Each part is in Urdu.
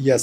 Yes,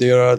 there are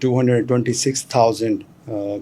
226,000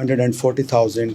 140,000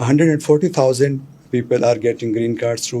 140,000 people are getting green cards through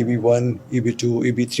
EB1, EB2, EB3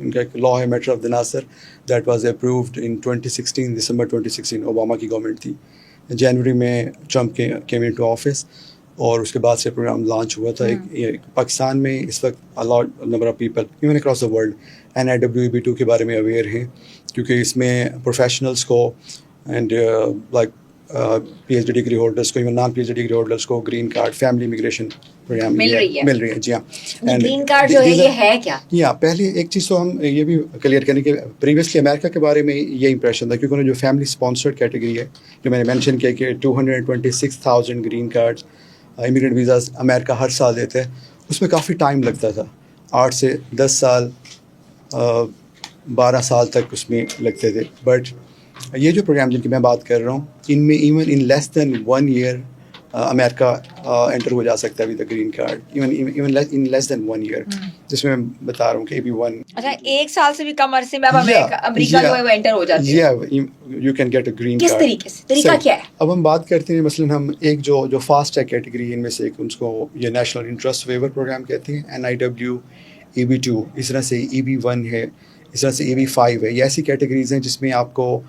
ان کا ایک لا ہے میٹر آف دا ناصر, that was approved in 2016, December 2016, Obama کی گورنمنٹ تھی. جنوری میں Trump came in to office, اور اس کے بعد سے پروگرام لانچ ہوا تھا. پاکستان میں اس وقت lot number of people even across the world NIWEB2 کے بارے میں اویئر ہیں, کیونکہ اس میں پروفیشنلس کو and like PhD degree holders کو, even non PhD degree holders کو green card, family immigration program مل رہی ہے. جی ہاں, گرین کارڈ جو ہے یہ ہے کیا؟ یا پہلے ایک چیز تو ہم یہ بھی کلیئر کریں کہ پریویسلی امریکہ کے بارے میں یہ امپریشن تھا, کیونکہ انہوں نے جو فیملی اسپانسرڈ کیٹیگری ہے جو میں نے مینشن کیا کہ 226,000 گرین کارڈ امیگرینٹ ویزاز امریکہ ہر سال دیتے ہیں, اس میں کافی ٹائم لگتا تھا, 8 سے 10 سال 12 سال تک اس میں لگتے تھے. بٹ یہ جو پروگرام جن کی میں بات کر رہا ہوں, ان میں even in less than 1 year America enter ہو جا سکتا ہے with green card, even in less than 1 year, جس میں بتا رہا ہوں کہ AB1. اچھا, 1 سال سے بھی کم عرصے میں اب امریکہ جو ہے وہ انٹر ہو جاتی ہے. You can get a green card. کس طریقے سے, طریقہ کیا ہے؟ اب ہم بات کرتے ہیں مثلاً ہم ایک جو فاسٹ ٹریک کیٹیگری ان میں سے ایک, ان کو یہ نیشنل انٹرسٹ ویور پروگرام کہتے ہیں, NIWEB2, اس طرح سے EB1 ہے, اس طرح سے EB5 ہے. یہ ایسی کیٹیگریز ہیں جس میں آپ کو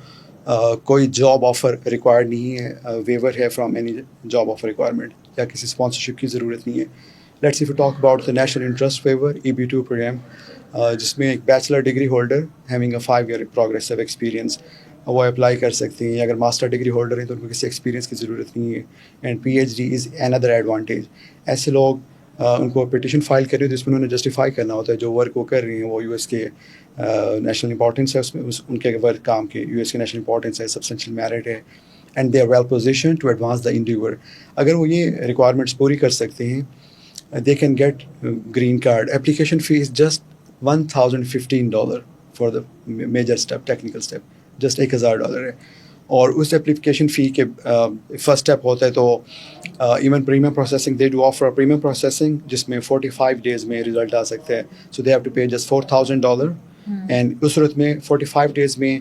کوئی جاب آفر ریکوائرڈ نہیں ہے, ویور ہے from any job offer requirement, یا کسی اسپانسرشپ کی ضرورت نہیں ہے. Let's if you talk about the national interest waiver EB2 پروگرام, جس میں ایک bachelor degree holder having a 5 year progressive experience وہ اپلائی کر سکتے ہیں, یا اگر ماسٹر ڈگری ہولڈر ہیں تو ان کو کسی ایکسپیرینس کی ضرورت نہیں ہے. And PhD is another advantage. ایسے لوگ ان کو پٹیشن فائل کر رہے ہیں جس میں انہوں نے جسٹیفائی کرنا ہوتا ہے جو ورک وہ کر رہی ہیں وہ US کے نیشنل امپورٹنس ہے, اس میں ان کے ورک کام کے US کے نیشنل امپورٹنس ہے, سبسٹینشیل میرٹ ہے, and they are well position to advance the endeavour. اگر وہ یہ ریکوائرمنٹس پوری کر سکتے ہیں, they can get green card. Application fee is just $1,015 for the major step, technical step, just $1,000 ہے. اور اس اپلیکیشن فی کے فرسٹ اسٹیپ ہوتا ہے تو even premium processing, they do offer premium processing جس میں 45 days میں رزلٹ آ سکتے ہیں. So they have to pay just $4,000, and اس صورت میں 45 days میں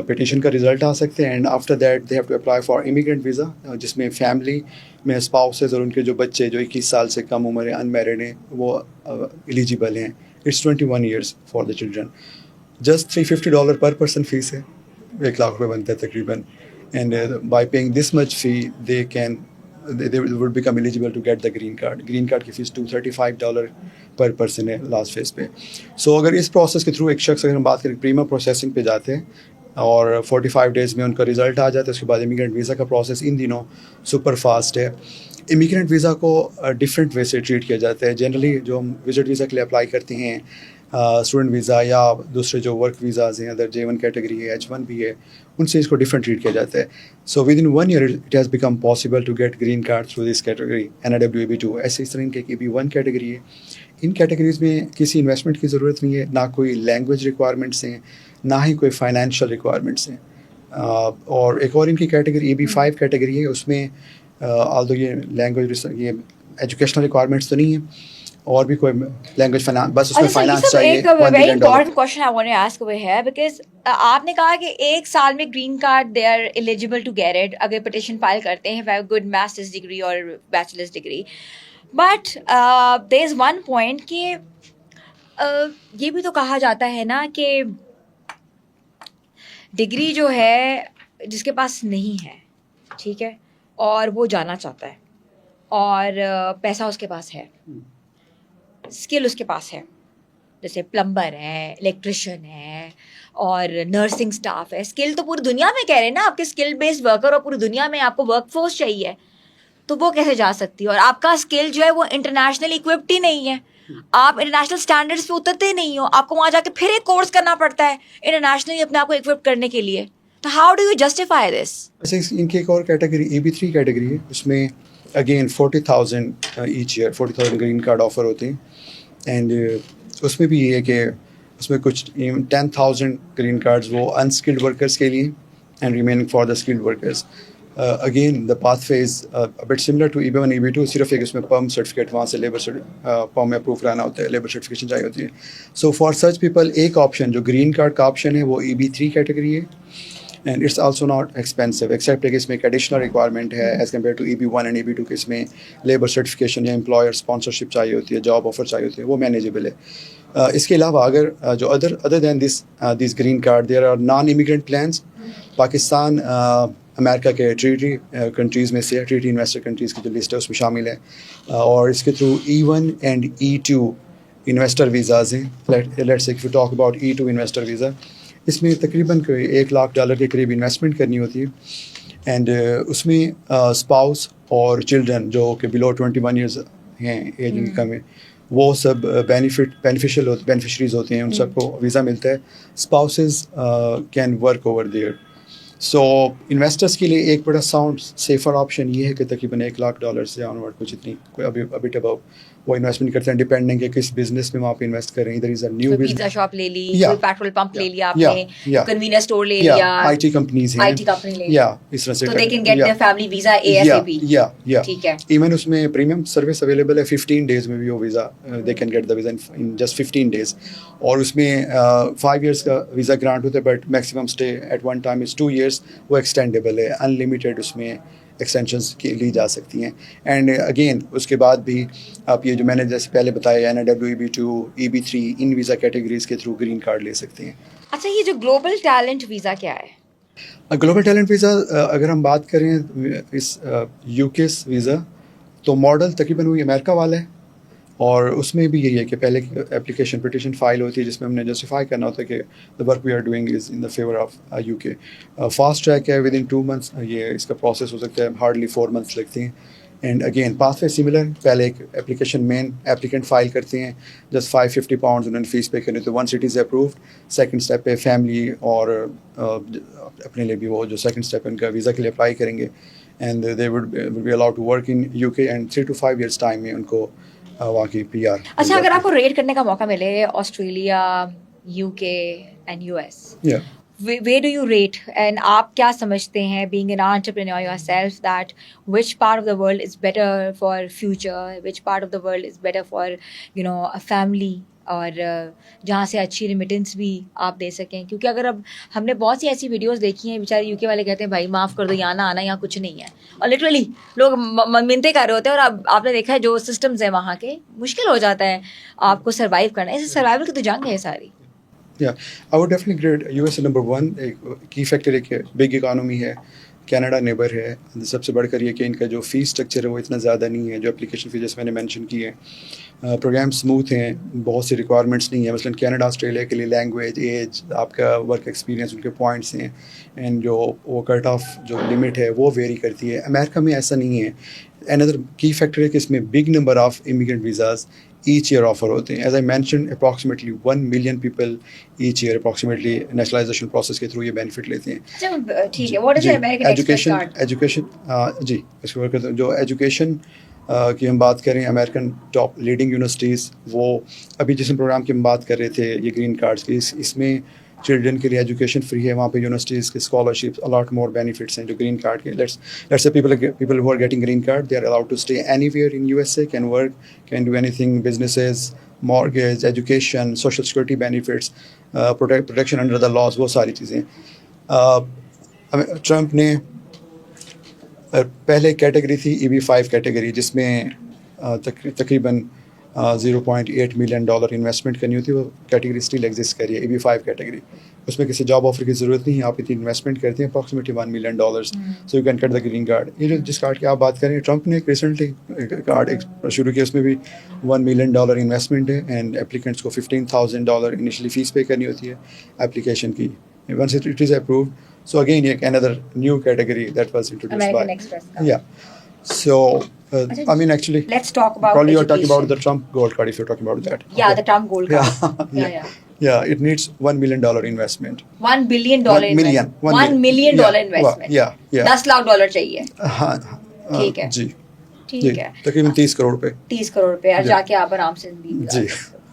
پٹیشن کا رزلٹ آ سکتے ہیں. And after that they have to apply for immigrant visa, جس میں فیملی میں اسپاؤسز اور ان کے جو بچے جو 21 سال سے کم عمر ہیں, ان میرڈ ہیں, وہ ایلیجیبل ہیں. It's 21 years for the children. Just $350 per person fee ہے, 1 لاکھ روپے بنتا ہے تقریباً. And by paying this much fee they would become eligible to get the green card. Green card کی فیس $235 پر پرسن ہے لاسٹ فیز پہ. سو اگر اس پروسیس کے تھرو ایک شخص, اگر ہم بات کریں پریمیم پروسیسنگ پہ جاتے ہیں اور 45 days میں ان کا رزلٹ آ جاتا ہے, اس کے بعد امیگرینٹ ویزا کا پروسیس ان دنوں سپر فاسٹ ہے. امیگرینٹ ویزا کو ڈفرینٹ وے سے ٹریٹ کیا جاتا ہے. جنرلی جو ہم وزٹ ویزا کے لیے اپلائی کرتے ہیں, اسٹوڈنٹ ویزا یا دوسرے جو ورک ویزاز ہیں, ادر J1 کیٹیگری ہے, H1 بھی ہے, ان سے اس کو ڈفرینٹ ٹریٹ کیا جاتا ہے. So within 1 year it has become possible to get green card through this category NIWEB2. ایسے اس طرح ان کے EB1 کیٹیگری ہے. ان کیٹیگریز میں کسی انویسٹمنٹ کی ضرورت نہیں ہے, نہ کوئی لینگویج ریکوائرمنٹس ہیں, نہ ہی کوئی فائنینشیل ریکوائرمنٹس ہیں. اور ایک اور ان کی کیٹیگری EB5 کیٹیگری ہے, اس میں آلدو یہ لینگویج یہ ایجوکیشنل ریکوائرمنٹس تو نہیں ہیں, اور بھی کوئی لینگویج فائنانس, بس اس میں فائنانس چاہیے. ایک very important question I want to ask وہ ہے, بیکاز آپ نے کہا کہ 1 سال میں green card they are eligible to get it اگر پٹیشن فائل کرتے ہیں گڈ ماسٹرز ڈگری اور bachelors degree. But there is one point کہ یہ بھی تو کہا جاتا ہے نا کہ ڈگری جو ہے جس کے پاس نہیں ہے, ٹھیک ہے, اور وہ جانا چاہتا ہے, اور پیسہ اس کے پاس ہے, اسکل اس کے پاس ہے, جیسے پلمبر ہے, الیکٹریشین ہے, اور نرسنگ اسٹاف ہے. اسکل تو پوری دنیا میں کہہ رہے ہیں نا, آپ کے اسکل بیسڈ ورکر, اور پوری دنیا میں آپ کو ورک فورس چاہیے, تو وہ کیسے جا سکتی ہے؟ اور آپ کا اسکل جو ہے وہ انٹرنیشنل اکوپڈ ہی نہیں ہے, آپ انٹرنیشنل اسٹینڈرڈس پہ اترتے نہیں ہو, آپ کو وہاں جا کے پھر ایک کورس کرنا پڑتا ہے انٹرنیشنلی اپنے آپ کو اکوپ کرنے کے لیے. تو ہاؤ ڈو یو جسٹیفائی دس؟ ویسے ان کی ایک اور کیٹیگری EB3 کیٹیگری ہے, اس میں again 40,000 each year 40,000 green card offer ہوتے ہیں. اینڈ اس میں بھی یہ ہے کہ اس میں کچھ 10,000 گرین کارڈز وہ انسکلڈ ورکرس کے لیے, and remaining for the skilled workers. Again the path phase but similar to EB1 EB2, صرف ایک اس میں پرم سرٹیفکیٹ وہاں سے لیبر پرم میں اپروو کرانا ہوتا ہے, لیبر سرٹیفکیشن چاہیے ہوتی ہے. سو فار سچ پیپل ایک آپشن جو گرین کارڈ کا آپشن ہے وہ EB3 کیٹیگری ہے. And it's also not expensive except کہ اس میں ایک ایڈیشنل ریکوائرمنٹ ہے as compare to EB1 and EB2 کہ اس میں لیبر سرٹیفکیشن یا امپلائر اسپانسرشپ چاہیے ہوتی ہے, جاب آفر چاہیے ہوتی ہے, وہ مینیجیبل ہے. اس کے علاوہ اگر جو other than this green card there are non immigrant plans. Pakistan America کے ٹریٹی کنٹریز میں سے ہے, ٹریٹی انویسٹر کنٹریز کی جو لسٹ ہے اس میں شامل ہے, اور اس کے through E1 and E2 investor visas ہیں. Let's say you talk about E2 investor visa, اس میں تقریباً $1 لاکھ کے قریب انویسٹمنٹ کرنی ہوتی ہے, اینڈ اس میں اسپاؤس اور چلڈرن جو کہ بلو 21 ایئرز ہیں ایج ان کا میں, وہ سب بینیفیشریز ہوتے ہیں, ان سب کو ویزا ملتا ہے. Spouses can work over there. So investors کے لیے ایک بڑا ساؤنڈ سیفر آپشن یہ ہے کہ تقریباً $1 لاکھ سے آن ورڈ کچھ اتنی کوئی ابھی ابو وہ انویسٹمنٹ کرتے ہیں, ڈپینڈنگ کہ کس بزنس میں وہاں پہ انویسٹ کر رہے ہیں. ادھر از اے نیو کوئی پیزا شاپ لے لی, کوئی پیٹرول پمپ لے لیا آپ نے, کنوینئنس اسٹور لے لیا, IT کمپنیز ہیں, IT کمپنی لے یا اس طرح سے تو they can get their family visa ASAP. ٹھیک ہے. ایون اس میں پریمیم سروس اویلیبل ہے, 15 days میں بھی وہ visa they can get the visa in just 15 days. اور اس میں 5 years کا ویزا گرانٹ ہوتا ہے, but maximum stay at one time is 2 years. وہ ایکسٹینڈیبل ہے, انلمیٹیڈ اس میں ایکسٹینشنز لی جا سکتی ہیں. اینڈ اگین اس کے بعد بھی آپ یہ جو میں نے جیسے پہلے بتایا NIW EB2 EB3 ان ویزا کیٹیگریز کے تھرو گرین کارڈ لے سکتے ہیں. اچھا, یہ جو گلوبل ٹیلنٹ ویزا کیا ہے؟ گلوبل ٹیلنٹ ویزا اگر ہم بات کریں اس UK ویزا تو ماڈل تقریباً وہی امریکہ والا ہے, اور اس میں بھی یہی ہے کہ پہلے اپلیکیشن پٹیشن فائل ہوتی ہے جس میں ہم نے جسٹیفائی کرنا ہوتا ہے کہ the work we are doing is in the favour of UK. Fast track ہے, ود ان 2 months یہ اس کا پروسیس ہو سکتا ہے, ہارڈلی 4 months لگتے ہیں. And again pass way similar, پہلے ایک اپلیکیشن مین اپلیکنٹ فائل کرتے ہیں, جسٹ £550 انہوں نے فیس پے کرنی, تو once it is approved second step پہ فیملی اور اپنے لیے بھی وہ جو سیکنڈ اسٹیپ ان کا ویزا کے لیے اپلائی کریں گے, and they would be allowed to work in UK, and 3 to 5 years time میں ان کو وہاں کی PR. اچھا, اگر آپ کو ریٹ کرنے کا موقع ملے Australia, UK and US, where do you rate and آپ کیا سمجھتے ہیں being an entrepreneur yourself that which part of the world is better for future, which part of the world is better for a family, اور جہاں سے اچھی ریمیٹنس بھی آپ دے سکیں؟ کیونکہ اگر اب ہم نے بہت سی ایسی ویڈیوز دیکھی ہیں, بیچارے UK والے کہتے ہیں بھائی معاف کر دو, یہاں نہ آنا, یہاں کچھ نہیں ہے, اور لٹرلی لوگ منتیں کر رہے ہوتے ہیں, اور اب آپ نے دیکھا ہے جو سسٹمز ہیں وہاں کے, مشکل ہو جاتا ہے آپ کو سروائیو کرنا. اس سروائیول کی تو جنگ ہے ساری. I would definitely grade USA number 1. ایک کی فیکٹر ہے کہ بگ اکانومی ہے, کینیڈا نیبر ہے. سب سے بڑھ کر یہ کہ ان کا جو فیس اسٹرکچر ہے وہ اتنا زیادہ نہیں ہے, جو اپلیکیشن فیس میں نے مینشن کی ہے. پروگرام اسموتھ ہیں, بہت سی ریکوائرمنٹس نہیں ہیں. مثلاً کینیڈا آسٹریلیا کے لیے لینگویج, ایج, آپ کا ورک ایکسپیرینس, ان کے پوائنٹس ہیں, اینڈ جو وہ کٹ آف جو لمٹ ہے وہ ویری کرتی ہے. امریکہ میں ایسا نہیں ہے. اندر کی فیکٹر ہے کہ اس میں big number of immigrant visas each year offer ہوتے ہیں. As I mention approximately 1 million people each year approximately naturalization process کے تھرو یہ بینیفٹ لیتے ہیں. ٹھیک ہے, what is American Express card? Education جی اس کو کرتے ہیں. جو ایجوکیشن کی ہم بات کریں, امریکن ٹاپ لیڈنگ یونیورسٹیز, وہ ابھی جس پروگرام کی ہم بات کر رہے تھے یہ گرین کارڈس کی, اس میں چلڈرن کے لیے ایجوکیشن فری ہے. وہاں پہ یونیورسٹیز کے اسکالرشپس, الاٹ مور بینیفٹس ہیں جو گرین کارڈ کے. Let's say people who are getting green card, they are allowed to stay anywhere in USA, can work, can do anything, businesses, mortgage, education, social security benefits, protection under the laws, وہ ساری چیزیں. ٹرمپ نے پہلے کیٹیگری تھی EB5 کیٹیگری, جس میں تقریباً $0.8 million انویسٹمنٹ کرنی ہوتی ہے. وہ کیٹیگری اسٹل ایگزسٹ کر رہی ہے, EB5 کیٹیگری. اس میں کسی جاب آفر کی ضرورت نہیں ہے, آپ اتنی انویسٹمنٹ کرتے ہیں approximately $1 million, so you can get the green card. یہ جو جس کارڈ کی آپ بات کریں, ٹرمپ نے ایک ریسنٹلی کارڈ شروع کیا, اس میں بھی $1 million انویسٹمنٹ ہے, اینڈ اپلیکنٹس کو $15,000 انیشلی فیس پے کرنی ہوتی ہے اپلیکیشن کی. Once it is approved, so again another new category that was introduced American by Express card. So I mean actually let's talk about probably you're talking education. about the Trump gold card if you're talking about that. Yeah, the Trump gold card. Yeah, it needs $1 million investment. $1 billion investment. $1 million investment. Yeah. $10 lakh چاہیے. ہاں ٹھیک ہے, جی ٹھیک ہے, تقریباً 30 کروڑ روپے. 30 کروڑ روپے, اور جا کے آپ آرام سے جی,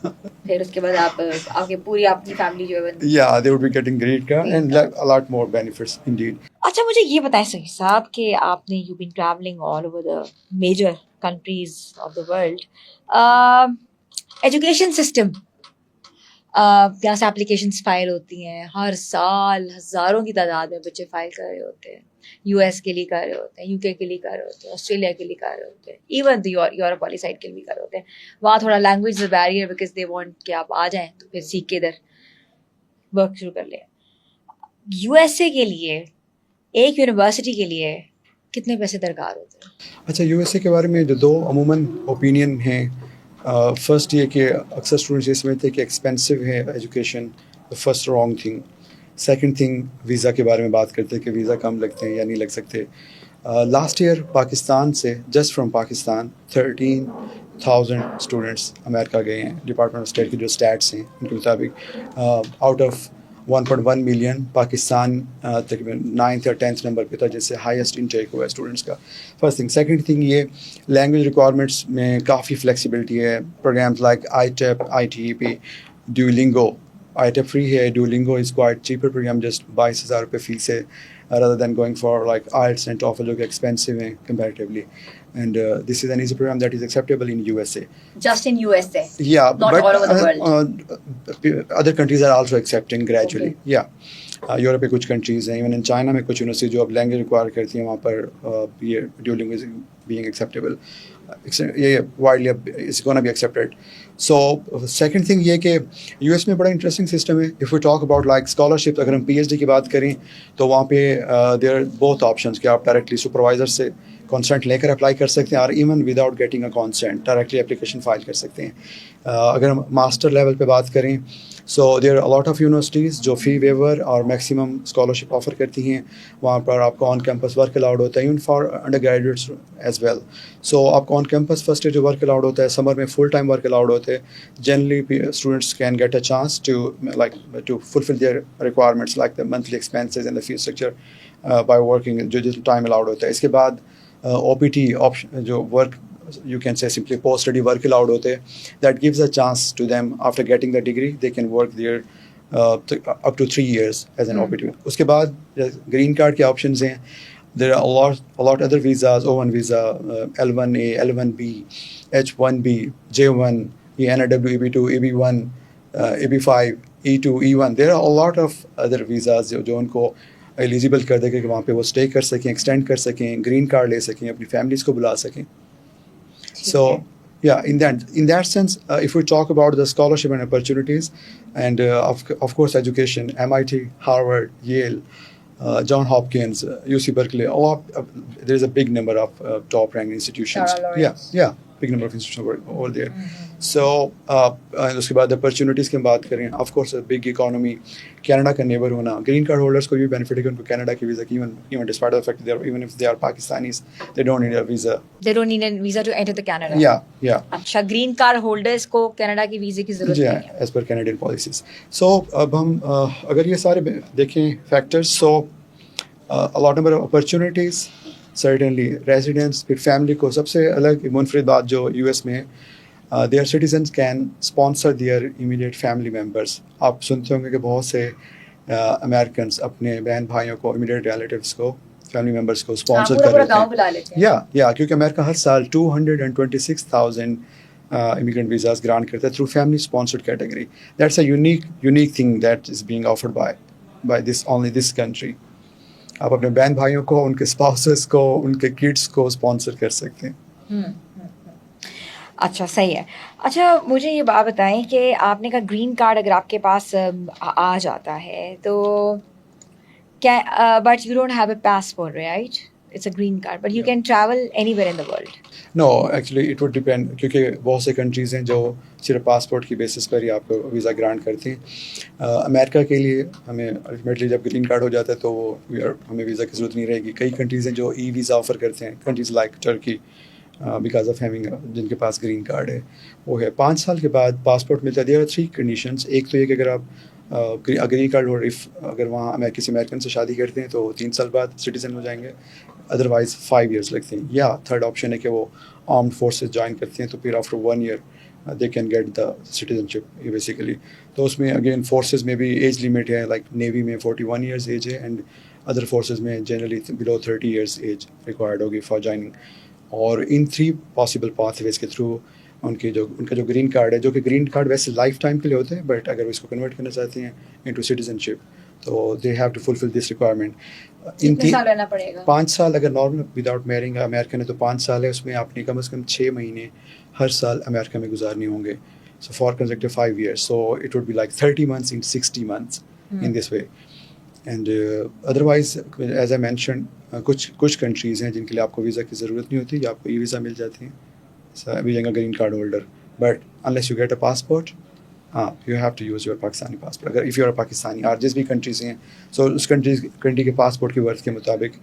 پھر اس کے بعد آپ کی پوری اپنی فیملی جو ہے yeah, they would be getting green card and a lot more benefits indeed. اچھا, مجھے یہ بتائیں سہی صاحب کہ آپ نے you been traveling all over the major countries of the world, education system یہاں سے اپلیکیشنس فائل ہوتی ہیں ہر سال، ہزاروں کی تعداد میں بچے فائل کر رہے ہوتے ہیں. یو ایس کے لیے کر رہے ہوتے ہیں، یو کے لیے کر رہے ہوتے ہیں، آسٹریلیا کے لیے کر رہے ہوتے ہیں، ایون یورپ والی سائڈ کے لیے بھی کر رہے ہوتے ہیں. وہاں تھوڑا language barrier because they want کہ آپ آ جائیں تو پھر سیکھ کے ادھر ورک شروع کر لیں. یو ایس اے کے لیے ایک یونیورسٹی کے لیے کتنے پیسے درکار ہوتے ہیں؟ اچھا، یو ایس اے کے بارے میں جو دو عموماً اوپینین ہیں، فرسٹ یہ کہ اکثر اسٹوڈنٹس یہ سمجھتے ہیں کہ ایکسپینسو ہے education, first wrong thing. Second thing visa کے بارے میں بات کرتے ہیں کہ ویزا کم لگتے ہیں یا نہیں لگ سکتے. لاسٹ ایئر پاکستان سے جسٹ فرام پاکستان 13,000 اسٹوڈنٹس امریکہ گئے ہیں. ڈپارٹمنٹ آف اسٹیٹ کے جو اسٹیٹس ہیں ان کے مطابق آؤٹ آف 1.1 ملین پاکستان تقریباً 9th یا 10th نمبر پہ تھا، جس سے ہائیسٹ انٹیک ہوا ہے اسٹوڈنٹس کا. First thing. سیکنڈ تھنگ یہ لینگویج ریکوائرمنٹس میں کافی فلیکسیبلٹی ہے. Programs like I TEP, I T P, Duolingo. I TEP free ہے، Duolingo is quite cheaper program, just 22,000 روپے فیس ہے rather than going for like IELTS and TOEFL جو کہ expensive ہیں comparatively. And this is an easy program that is acceptable in USA. Just in USA? Yeah, not but all over the world. Other countries are also accepting gradually. Okay. Yeah. Europe کے کچھ کنٹریز ہیں، ایون ان چائنا میں کچھ یونیورسٹی جو اب لینگویج ریکوائر کرتی ہیں وہاں پر یہ ڈیولنگ از بینگ ایکسیپٹیبل. یہ widely is gonna be accepted. So second thing یہ کہ یو ایس میں بڑا انٹرسٹنگ سسٹم ہے. If you talk about like scholarship, اگر ہم پی ایچ ڈی کی بات کریں تو وہاں پہ دیر آر بوتھ آپشنس کہ آپ ڈائریکٹلی سپروائزر سے کانسنٹ لے کر اپلائی کر سکتے ہیں، اور even without getting a consent directly application file کر سکتے ہیں. اگر ہم ماسٹر لیول پہ بات کریں so there are lot of universities جو فی ویور اور میکسیمم اسکالرشپ آفر کرتی ہیں. وہاں پر آپ کو آن کیمپس ورک الاؤڈ ہوتا ہے، even for undergraduates as well. So آپ کو آن کیمپس فرسٹ جو ورک الاؤڈ ہوتا ہے، سمر میں فل ٹائم ورک الاؤڈ ہوتے ہیں. Generally students can get a chance to fulfil their requirements like the monthly expenses and the fee structure by working جو ٹائم الاؤڈ ہوتا ہے. اس کے بعد او پی ٹی آپشن جو work you can say simply post study work allowed ہوتے ہیں. That gives a chance to them after getting the degree they can work there up to 3 years as an OPT. اس کے بعد گرین کارڈ کے آپشنز ہیں. There are a lot other visas, O1 visa, L1A, L1B, H1B, J1, NRW, EB2, EB1, EB5, E2, E1. There are a lot of other visas جو ان کو ایلیجیبل کر دے کہ وہاں پہ وہ اسٹے کر سکیں، ایکسٹینڈ کر سکیں، گرین کارڈ لے سکیں، اپنی فیملیز کو بلا سکیں. So yeah, in that sense, if we talk about the scholarship and opportunities, and of course education, MIT, Harvard, Yale, John Hopkins, UC Berkeley, there is a big number of top ranked institutions. Yeah, big number of institutions over there. So اس کے بعد اپرچونیٹیز کی بات کریں، of course big economy, Canada کا نیبر ہونا، گرین کارڈ ہولڈرس کو بھی بینیفٹ ہے کہ ان کو کینیڈا کی ویزا کی even despite of fact even if they are Pakistanis they don't need a visa. They don't need a visa to enter the Canada. Yeah. اچھا، گرین کارڈ ہولڈرز کو کینیڈا کی ویزے کی ضرورت نہیں ہے ایز پر کینیڈین پالیسیز. سو اب ہم اگر یہ سارے دیکھیں factors, so lot number of opportunities, certainly residence, پھر فیملی کو سب سے الگ منفرد بات جو یو ایس میں ہے، their citizens can sponsor their immediate family members. آپ سنتے ہوں گے کہ بہت سے امیرکنس اپنے بہن بھائیوں کو، امیڈیٹ ریلیٹیوس کو، فیملی ممبرس کو اسپانسر کر رہے ہیں. یا کیونکہ امریکہ ہر سال 226,000 immigrant visas grant کرتا ہے through family sponsored category. That's a unique thing that is being offered by this country. آپ اپنے بہن بھائیوں کو، ان کے اسپاؤسز کو، ان کے کڈس کو اسپانسر کر سکتے ہیں. اچھا، صحیح ہے. اچھا، مجھے یہ بات بتائیں کہ آپ نے کہا گرین کارڈ اگر آپ کے پاس آ جاتا ہے تو but you don't have a passport, right? It's a green card but you can travel anywhere in the world. No, actually it would depend, کیونکہ بہت سے کنٹریز ہیں جو صرف پاسپورٹ کی بیسس پر ہی آپ کو ویزا گرانٹ کرتے ہیں. امریکہ کے لیے ہمیں الٹیمیٹلی جب گرین کارڈ ہو جاتا ہے تو ہمیں ویزا کی ضرورت نہیں رہے گی. کئی کنٹریز ہیں جو ای ویزا آفر کرتے ہیں، countries like Turkey, because of having جن کے پاس گرین کارڈ ہے وہ ہے. 5 سال کے بعد پاسپورٹ ملتا ہے. There are 3 conditions. ایک تو یہ کہ اگر آپ گرین کارڈ ہولڈر اگر وہاں کسی امیرکن سے شادی کرتے ہیں تو 3 سال بعد سٹیزن ہو جائیں گے، ادروائز 5 ایئرس لگتے ہیں. یا تھرڈ آپشن ہے کہ وہ آرمڈ فورسز جوائن کرتے ہیں تو پھر after 1 year they can get the citizenship basically. تو اس میں اگین فورسز میں بھی ایج لمٹ ہے، لائک نیوی میں 41 ایئرس ایج ہے، اینڈ ادر فورسز میں generally below 30 years age required ہوگی فار جوائننگ. اور ان 3 پاسبل پاتھ ویز کے تھرو ان کا جو گرین کارڈ ہے, جو کہ گرین کارڈ ویسے لائف ٹائم کے لیے ہوتے ہیں, بٹ اگر وہ اس کو کنورٹ کرنا چاہتے ہیں انٹو سٹیزن شپ تو they have to fulfil this requirement. کتنے سال رہنا پڑے گا؟ 5 سال اگر نارمل وداؤٹ میرنگ امریکن ہے تو 5 سال ہے, اس میں آپ نے کم از کم 6 مہینے ہر سال امریکہ میں گزارنے ہوں گے. So for consecutive 5 years, so it would be like 30 months in 60 months in this way. And otherwise as I mention کچھ کنٹریز ہیں جن کے لیے آپ کو ویزا کی ضرورت نہیں ہوتی, آپ کو ای ویزا مل جاتی ہیں being a green card holder, but unless you get a passport, ہاں you have to use your Pakistani passport. اگر اف یو آر پاکستانی اور جس بھی کنٹری سے ہیں, سو اس کنٹری کے پاسپورٹ کی ورتھ کے مطابق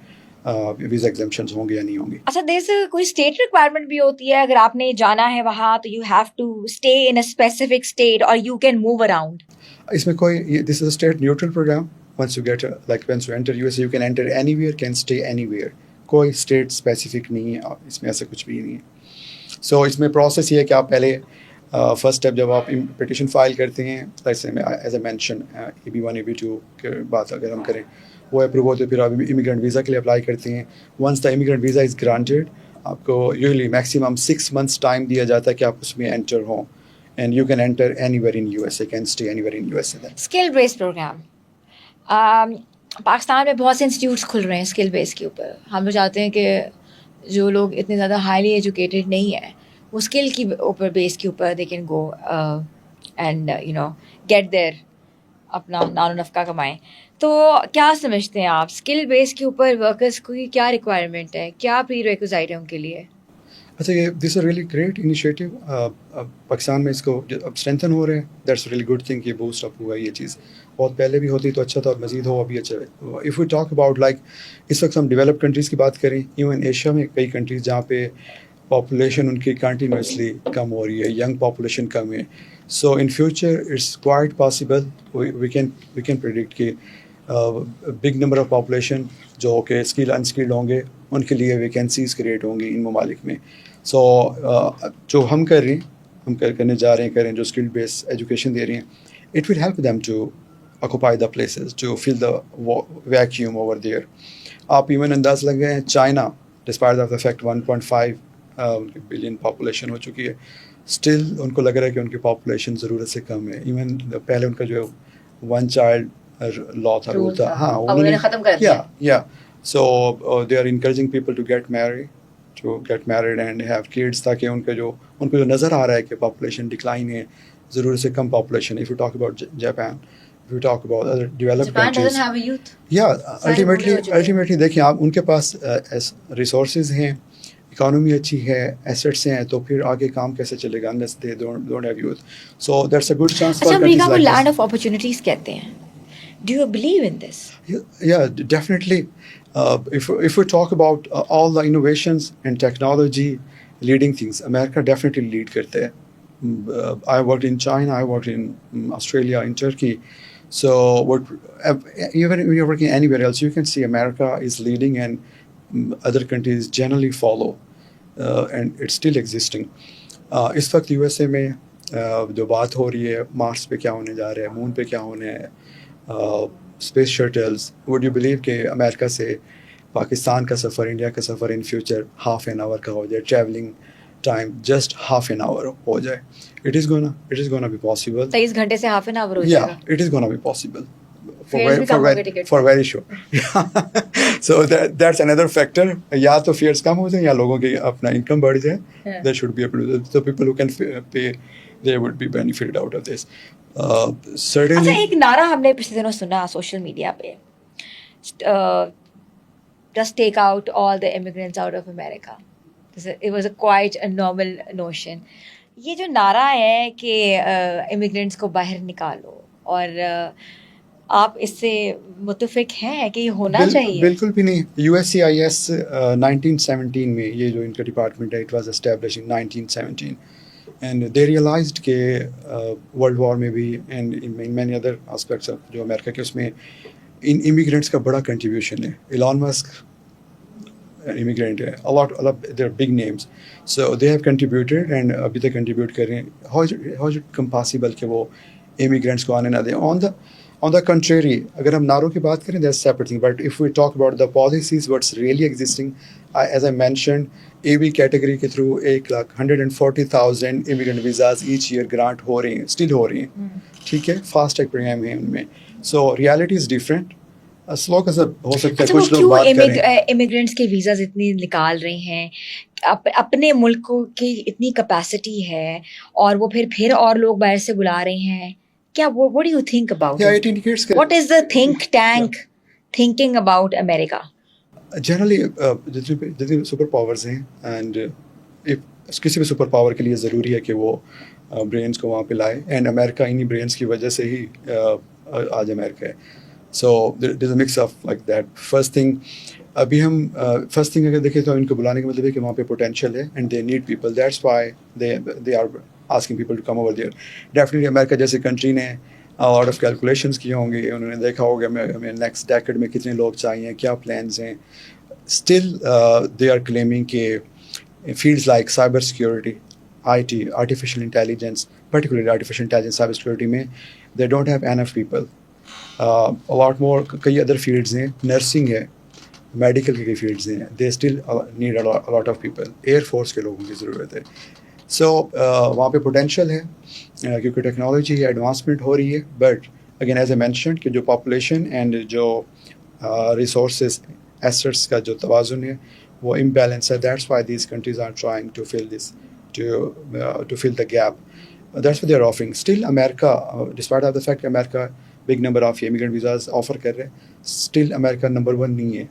ویزا ایگزمپشنز ہوں گے یا نہیں ہوں گے. اچھا, دیر سے کوئی اسٹیٹ ریکوائرمنٹ بھی ہوتی ہے اگر آپ نے جانا ہے وہاں تو you have to stay in a specific state اور یو کین موو اراؤنڈ؟ اس میں کوئی this is a state neutral program. once you get once you enter USA, you can enter anywhere, can stay anywhere. کوئی اسٹیٹ اسپیسیفک نہیں ہے اس میں, ایسا کچھ بھی نہیں ہے. سو اس میں پروسیس یہ ہے کہ آپ پہلے فرسٹ اسٹیپ جب آپ پٹیشن فائل کرتے ہیں, ایسے میں as I mention EB1 EB2 کی بات اگر ہم کریں, وہ اپروو ہوتے پھر آپ امیگرینٹ ویزا کے لیے اپلائی کرتے ہیں. Once the immigrant visa is granted, آپ کو یوزلی میکسیمم 6 months ٹائم دیا جاتا ہے کہ آپ اس میں انٹر ہوں, and you can enter anywhere in USA, can stay anywhere in USA. Skill based program Pakistan میں بہت سے انسٹیٹیوٹس کھل رہے ہیں اسکل بیس کے اوپر. ہم لوگ چاہتے ہیں کہ جو لوگ اتنے زیادہ ہائیلی ایجوکیٹڈ نہیں ہیں وہ اسکل کی اوپر بیس کے اوپر they can go and get there, اپنا نان و نفقہ کمائیں. تو کیا سمجھتے ہیں آپ اسکل بیس کے اوپر ورکرس کی کیا ریکوائرمنٹ ہے, کیا پری ریکوزائٹ ہے ان کے لیے؟ اچھا, یہ this a really great initiative. Pakistan میں اس کو اب اسٹرینتھن ہو رہے ہیں, دیٹس ریئلی گڈ تھنگ کہ بوسٹ اپ ہوا ہے. یہ چیز بہت پہلے بھی ہوتی تو اچھا تھا, اور مزید ہو ابھی اچھا ہے. If you talk about like اس وقت ہم ڈیولپ کنٹریز کی بات کریں, ایون ایشیا میں کئی کنٹریز جہاں پہ پاپولیشن ان کی کنٹینیوسلی کم ہو رہی ہے, ینگ پاپولیشن کم ہے. So in future it's quite possible, we can predict کہ بگ نمبر آف پاپولیشن جو کہ اسکل انسکلڈ ہوں گے, ان کے لیے ویکینسیز کریٹ ہوں گی ان ممالک میں. سو جو ہم کر رہے ہیں, ہم کرنے جا رہے ہیں, کریں جو اسکل بیس ایجوکیشن دے رہے ہیں, it will help them to occupy the places, to fill the vacuum over there. آپ ایون انداز لگ گئے ہیں China, despite of the fact 1.5 billion population ہو چکی ہے, اسٹل ان کو لگ رہا ہے کہ ان کی پاپولیشن ضرورت سے کم ہے. ایون پہلے ان کا جو 1 child لا تھا, رول تھا, ہاں انہوں نے ختم کر دیا. So they are encouraging people to get married and have kids, تاکہ ان کو جو نظر آ رہا ہے کہ پاپولیشن ڈکلائن ہے, ضرورت سے کم population. If you talk about Japan, if you talk about other developed Japan countries, doesn't have a youth. Yeah, ultimately دیکھیں آپ ان کے پاس ریسورسز ہیں, اکانومی اچھی ہے, ایسٹس ہیں, تو پھر آگے کام کیسے چلے گا unless they don't have youth. So that's a good chance for اچھا, countries امریکہ کو like land this. Of opportunities کہتے ہیں. Do you believe in this? Yeah, definitely. If we talk about all the innovations and technology leading things, America definitely lead کرتے ہیں. I worked in China, I worked in Australia, in Turkey. So even when you're working anywhere else, you can see America is leading and other countries generally follow, and it's still existing. اس وقت USA میں جو بات ہو رہی ہے, مارس پہ کیا ہونے جا رہا ہے, مون پہ کیا ہونے ہے, space shuttles, would you believe کہ امریکہ سے پاکستان کا سفر, انڈیا کا سفر in future half an hour کا ہو جائے, travelling time just half an hour ہو جائے. It is gonna be possible. 23 گھنٹے سے half an hour ہو جائے گا. Yeah, it is gonna be possible. For very sure. So that's another factor. یا تو فیئرس کم ہو جائیں یا لوگوں کی اپنا انکم بڑھ جائے. There should be the people who can pay, they would be benefited out of this. Certainly. اچھا, ایک نعرہ ہم نے پچھلے دنوں سنا سوشل میڈیا پہ, just take out all the immigrants out of America. It was quite a normal notion. یہ جو نعرہ ہے کہ امیگرینٹس کو باہر نکالو, اور آپ اس سے متفق ہیں کہ یہ ہونا چاہیے؟ بالکل بھی نہیں. USCIS 1917 میں, یہ جو ان کا ڈپارٹمنٹ ہے, it was established in 1917, and they realized کہ ورلڈ وار میں بھی and in many other aspects of جو امریکہ کے, اس میں ان امیگرینٹس کا بڑا کنٹریبیوشن ہے. ایلان مسک immigrant ہے, a lot they're big names, so they have contributed and ابھی تک contribute کر رہے ہیں. how is it possible کہ وہ immigrants کو آنے نہ دیں. On the contrary, اگر ہم نعروں کی بات کریں that's separate thing, but if we talk about the policies what's really existing, as I mentioned, AB category کے through 140,000 immigrant visas each year grant ہو رہی ہیں, still ہو رہی ہیں, ٹھیک ہے, fast track program ہے ان میں. So reality is different. سلو کا سب ہو سکتا ہے, کچھ لوگ بات کریں. امیگرینٹس کے ویزاز اتنے نکال رہے ہیں, اپنے ملک کی اتنی کیپیسٹی ہے, اور وہ پھر اور لوگ باہر سے بلا رہے ہیں. کیا what do you think about it? What is the think tank thinking about America? Generally جتنی سپر پاورز ہیں, اینڈ کسی بھی سپر پاور کے لیے ضروری ہے کہ وہ برینس کو وہاں پہ لائے, اینڈ امریکہ انہی برینس کی وجہ سے ہی آج امریکہ ہے. So there is a mix of like that. First thing اگر دیکھیں تو ان کو بلانے کا مطلب ہے کہ وہاں پہ پوٹینشیل ہے, and they need people, that's why they are asking people to come over there. Definitely امریکہ جیسے کنٹری نے لاٹ آف کیلکولیشنس کی ہوں گی, انہوں نے دیکھا ہوگا ہمیں نیکسٹ ڈیکیڈ میں کتنے لوگ چاہیے, کیا پلانس ہیں. اسٹل دے آر کلیمنگ کہ fields like cyber security, IT, artificial intelligence, particularly artificial intelligence, cyber security میں they don't have enough people. A lot more کئی ادر فیلڈز ہیں, نرسنگ ہے, میڈیکل کی کئی فیلڈز ہیں, they still need a lot of people. Air force کے لوگوں کی ضرورت ہے. سو وہاں پہ پوٹینشیل ہے کیونکہ ٹیکنالوجی ہے, ایڈوانسمنٹ ہو رہی ہے. But again as I mentioned کہ جو پاپولیشن اینڈ جو ریسورسز ایسٹس کا جو توازن ہے وہ امبیلنس ہے. That's why these countries are trying to fill this to fill the gap. That's what they are offering. Still America, despite of the fact America big number of immigrant visas offer کر رہے ہیں, still America number one نہیں ہے.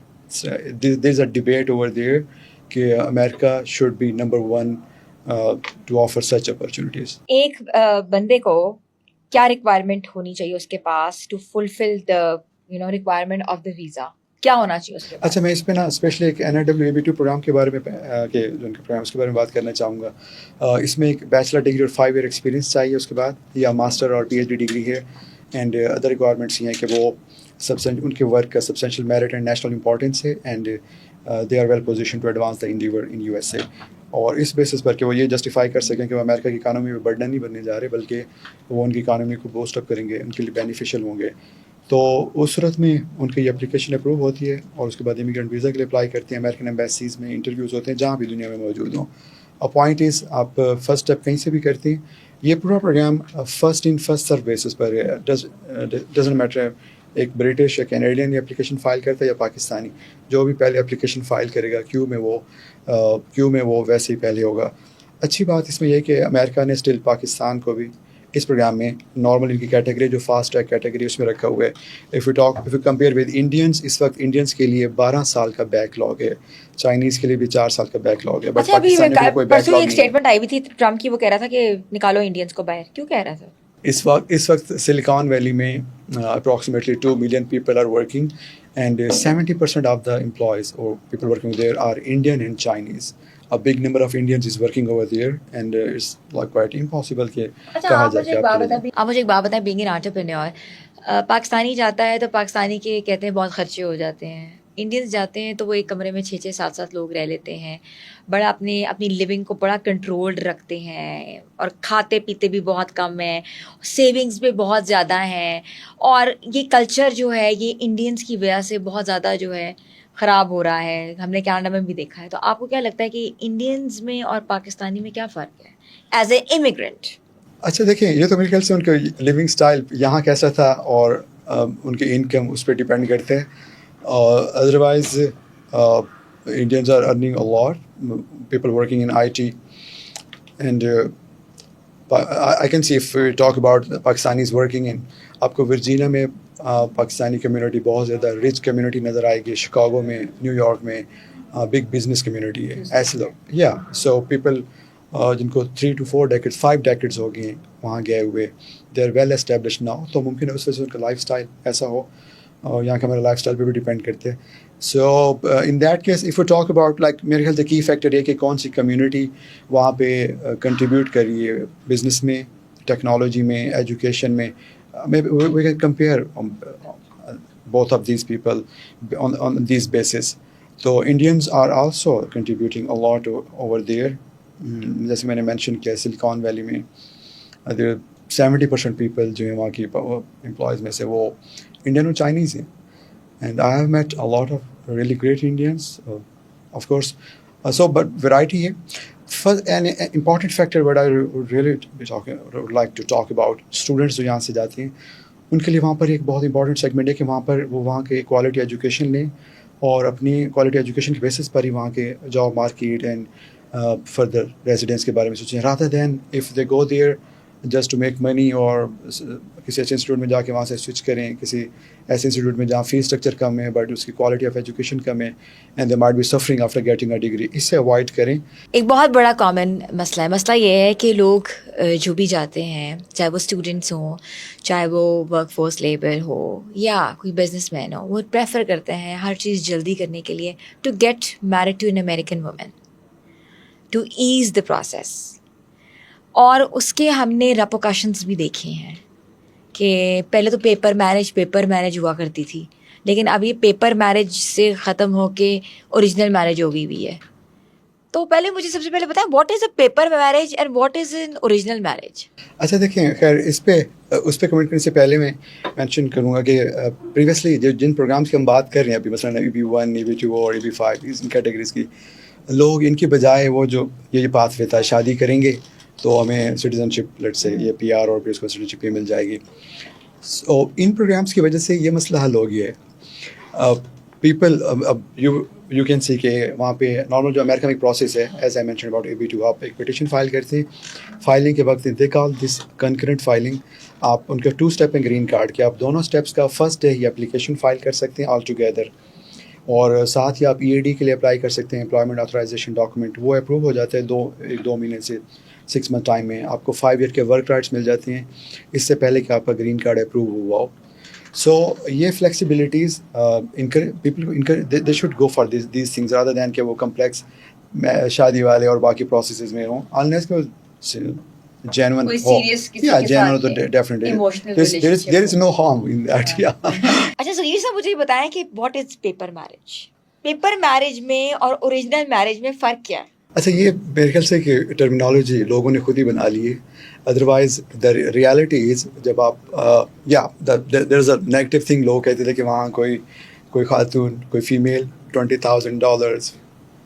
There is a debate over there کہ America should be number one to offer such opportunities. ایک بندے کو کیا ریکوائرمنٹ ہونی چاہیے اس کے پاس to fulfil the requirement of the visa, کیا ہونا چاہیے اس کے پاس؟ اچھا, میں اس پہ نا اسپیشلی ایک NIWAB2 پروگرام کے بارے میں کہ جو ان کے پروگرامس کے بارے میں بات کرنا چاہوں گا. اس میں ایک بیچلر ڈگری اور 5 ایئر ایکسپیرینس چاہیے اس کے بعد, یا ماسٹر اور PhD ڈگری ہے. اینڈ ادر ریکوائرمنٹس یہ ہیں کہ وہ ان کے ورک کا substantial merit and national importance ہے, and they are well position to advance the endeavour in USA. اور اس بیسس پر کہ وہ یہ جسٹیفائی کر سکیں کہ وہ امریکہ کی اکانومی میں برڈن نہیں بننے جا رہے, بلکہ وہ ان کی اکانومی کو بوسٹ اپ کریں گے, ان کے لیے بینیفیشیل ہوں گے. تو اس صورت میں ان کی اپلیکیشن اپروو ہوتی ہے, اور اس کے بعد امیگرینٹ ویزا کے لیے اپلائی کرتے ہیں. امریکن ایمبیسیز میں انٹرویوز ہوتے ہیں جہاں بھی دنیا میں موجود ہوں. پوائنٹ از آپ فرسٹ اسٹیپ کہیں سے بھی کرتے ہیں. یہ پورا programme first in first serve basis پر ہے. ڈزنٹ میٹر ایک برٹش یا کینیڈین اپلیکیشن فائل کرتا ہے یا پاکستانی, جو بھی پہلے اپلیکیشن فائل کرے گا کیو میں وہ ویسے ہی پہلے ہوگا. اچھی بات اس میں یہ کہ امریکہ نے اسٹل پاکستان کو بھی اس پروگرام میں نارمل ان کی کیٹیگری جو فاسٹ ٹریک کیٹیگری اس میں رکھا ہوا ہے. If you compare with Indians, اس وقت انڈینس کے لیے 12 سال کا بیک لاگ ہے, چائنیز کے لیے بھی 4 سال کا بیک لاگ ہے. اچھا, ابھی پرسوں ایک اسٹیٹمنٹ آئی ہوئی تھی ٹرمپ کی, وہ کہہ رہا تھا کہ نکالو انڈینس کو باہر. کیوں کہہ رہا تھا؟ اس وقت سلیکان ویلی میں approximately 2 million people are working, and 70% of the employees or people working there are Indian and Chinese. A big number of Indians is working over there, and it's like quite impossible کہ کہاں جا کے آپ مجھے ایک بات بتائیں, بینگ این انٹرپرینیور, پاکستانی جاتا ہے تو پاکستانی کے کہتے ہیں بہت خرچے ہو جاتے ہیں. انڈینس جاتے ہیں تو وہ ایک کمرے میں 6 7 لوگ رہ لیتے ہیں, بڑا اپنی لیونگ کو بڑا کنٹرولڈ رکھتے ہیں, اور کھاتے پیتے بھی بہت کم ہیں, سیونگس بھی بہت زیادہ ہیں. اور یہ کلچر جو ہے یہ انڈینس کی وجہ سے بہت زیادہ جو ہے خراب ہو رہا ہے. ہم نے کینیڈا میں بھی دیکھا ہے. تو آپ کو کیا لگتا ہے کہ انڈینس میں اور پاکستانی میں کیا فرق ہے ایز اے امیگرینٹ؟ اچھا دیکھیں, یہ تو میرے خیال سے ان کا لیونگ اسٹائل یہاں کیسا تھا اور ان کے انکم اس پہ ڈپینڈ کرتے ہیں. Otherwise Indians are earning a lot, people working in IT, اینڈ I can see if we talk about Pakistanis working in, آپ کو ورجینیا میں پاکستانی کمیونٹی بہت زیادہ رچ کمیونٹی نظر آئے گی. شکاگو میں, نیو یارک میں بگ بزنس کمیونٹی ہے ایسے لوگ. سو پیپل جن کو 3 to 4 decades 5 decades ہو گئے ہیں وہاں گئے ہوئے, they are well established now. تو ممکن ہے اس وجہ سے ان کا لائف اسٹائل ایسا ہو, اور یہاں کا ہمارا لائف اسٹائل پہ بھی ڈپینڈ کرتے ہیں. So in that case if you talk about like, میرے خیال سے کی فیکٹر یہ کہ کون سی کمیونٹی وہاں پہ کنٹریبیوٹ کر رہی ہے بزنس میں, ٹیکنالوجی میں, ایجوکیشن میں. We can compare both of these people on these basis. So Indians are also contributing a lot over there. جیسے میں نے مینشن کیا سلیکان ویلی میں 70% پیپل جو ہیں وہاں کی امپلائیز میں سے وہ انڈین اور چائنیز ہیں. And I have met a lot of really great Indians of course. So but variety ہے. First, an important factor what I would like to talk about, students جو یہاں سے جاتے ہیں ان کے لیے وہاں پر ایک بہت امپورٹنٹ سیگمنٹ ہے کہ وہاں پر وہ وہاں کے کوالٹی ایجوکیشن لیں اور اپنی کوالٹی ایجوکیشن کے بیسس پر ہی وہاں کے job market and further residence کے بارے میں سوچیں rather than if they go there just to make money اور کسی ایسے انسٹیٹیوٹ میں جا کے وہاں سے سوئچ کریں کسی ایسے انسٹیٹیوٹ میں جہاں فیس اسٹرکچر کم ہے بٹ اس کی کوالٹی آف ایجوکیشن کم ہے and they might be suffering after getting a degree. اس سے اوائڈ کریں. ایک بہت بڑا کامن مسئلہ یہ ہے کہ لوگ جو بھی جاتے ہیں چاہے وہ اسٹوڈنٹس ہوں چاہے وہ ورک فورس لیبر ہو یا کوئی بزنس مین ہو وہ پریفر کرتے ہیں ہر چیز جلدی کرنے کے لیے to get married to an American woman to ease the process. اور اس کے ہم نے ریپوکیشنز بھی دیکھے ہیں کہ پہلے تو پیپر میرج ہوا کرتی تھی لیکن اب یہ پیپر میرج سے ختم ہو کے اوریجنل میرج ہو گئی ہوئی ہے. تو پہلے مجھے سب سے پہلے بتائیں what is a paper marriage and what is an original marriage. اچھا دیکھیں خیر اس پہ کمنٹ کرنے سے پہلے میں مینشن کروں گا کہ پریویسلی جن پروگرامس کی ہم بات کر رہے ہیں ابھی مثلاً EB1 EB2 اور EB5 ان کیٹیگریز کی لوگ ان کی بجائے وہ جو یہ پاتھ وے تھا شادی کریں گے تو ہمیں سٹیزن شپ لیٹ سے یہ PR اور پھر اس کو سٹیزن شپ مل جائے گی. سو ان پروگرامس کی وجہ سے یہ مسئلہ حل ہو گیا ہے. پیپل یو کین سی کہ وہاں پہ نارمل جو امریکہ میں ایک پروسیس ہے as I mention about EB2 آپ ایک پٹیشن فائل کرتے ہیں. فائلنگ کے وقت دے کال دس کنکرنٹ فائلنگ. آپ ان کے 2 اسٹیپ ہیں گرین کارڈ کے آپ دونوں اسٹیپس کا فرسٹ ڈے ہی اپلیکیشن فائل کر سکتے ہیں آل ٹوگیدر اور ساتھ ہی آپ EAD کے لیے اپلائی کر سکتے ہیں امپلائمنٹ آتھرائزیشن ڈاکومنٹ. وہ اپروو ہو جاتا ہے 2 مہینے سے 6 منتھ ٹائم میں. آپ کو 5 ایئر کے ورک رائٹس مل جاتے ہیں اس سے پہلے کہ آپ کا گرین کارڈ اپروو ہوا ہو. سو یہ flexibilities people they should go for these things rather than کہ وہ کمپلیکس شادی والے اور باقی پروسیسز میں ہوں انلیس کہ genuine ہو. Yeah, genuine تو definitely there is no harm in that. اچھا سریش صاحب مجھے یہ بتائیں کہ واٹ از پیپر میرج میں اور اوریجنل میرج میں فرق کیا ہے؟ اچھا یہ میرے خیال سے کہ ٹرمینالوجی لوگوں نے خود ہی بنا لی ہے. ادروائز دا ریالٹی از جب آپ دیر از اے نیگیٹو تھنگ لوگ کہتے تھے کہ وہاں کوئی خاتون کوئی فیمیل $20,000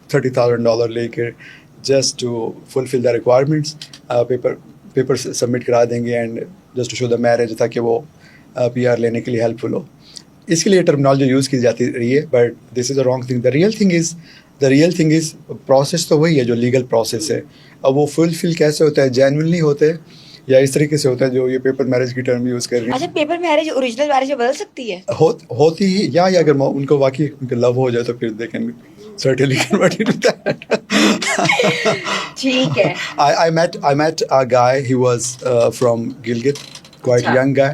$30,000 لے کر just to fulfil the requirements paper submit کرا دیں گے and just to show the marriage تاکہ وہ PR لینے کے لیے ہیلپ فل ہو. اس کے لیے ٹرمینالوجی یوز کی جاتی رہی ہے but this is a wrong thing. The real thing is process تو وہی ہے جو لیگل پروسیس ہے. اب وہ فل کیسے ہوتا ہے جینوئنلی ہوتا ہے یا اس طریقے سے ہوتا ہے جو یہ پیپر میرج کی ٹرم یوز کر رہی ہیں. اچھا پیپر میرج اوریجنل میرج میں بدل سکتی ہے ہوتی ہی یا اگر ان کو واقعی ان کا لو ہو جائے تو پھر they can certainly convert it to that. ٹھیک ہے. I met a guy, he was from Gilgit, quite young guy,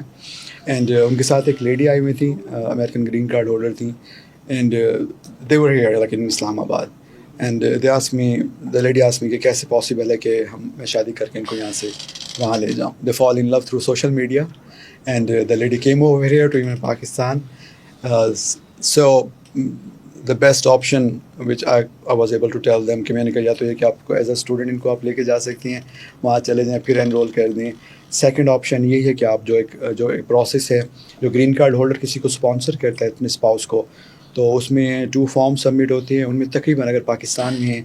and ان کے ساتھ ایک لیڈی آئی ہوئی تھی امریکن گرین کارڈ ہولڈر تھی and they were here like in Islamabad and they asked me, the lady asked me کہ کیسے possible ہے کہ میں شادی کر کے ان کو یہاں سے وہاں لے جاؤں. They fall in love through social media and the lady came over here to even Pakistan. So the best option which I was able to tell them کہ میں نے کہا یا تو یہ کہ آپ کو ایز اے اسٹوڈنٹ ان کو آپ لے کے جا سکتی ہیں وہاں چلے جائیں پھر انرول کر دیں. سیکنڈ آپشن یہ ہے کہ آپ جو ایک پروسیس ہے جو گرین کارڈ ہولڈر کسی کو اسپانسر کرتا ہے اپنے اسپاؤس کو تو اس میں 2 فارم سبمٹ ہوتے ہیں. ان میں تقریباً اگر پاکستان میں ہیں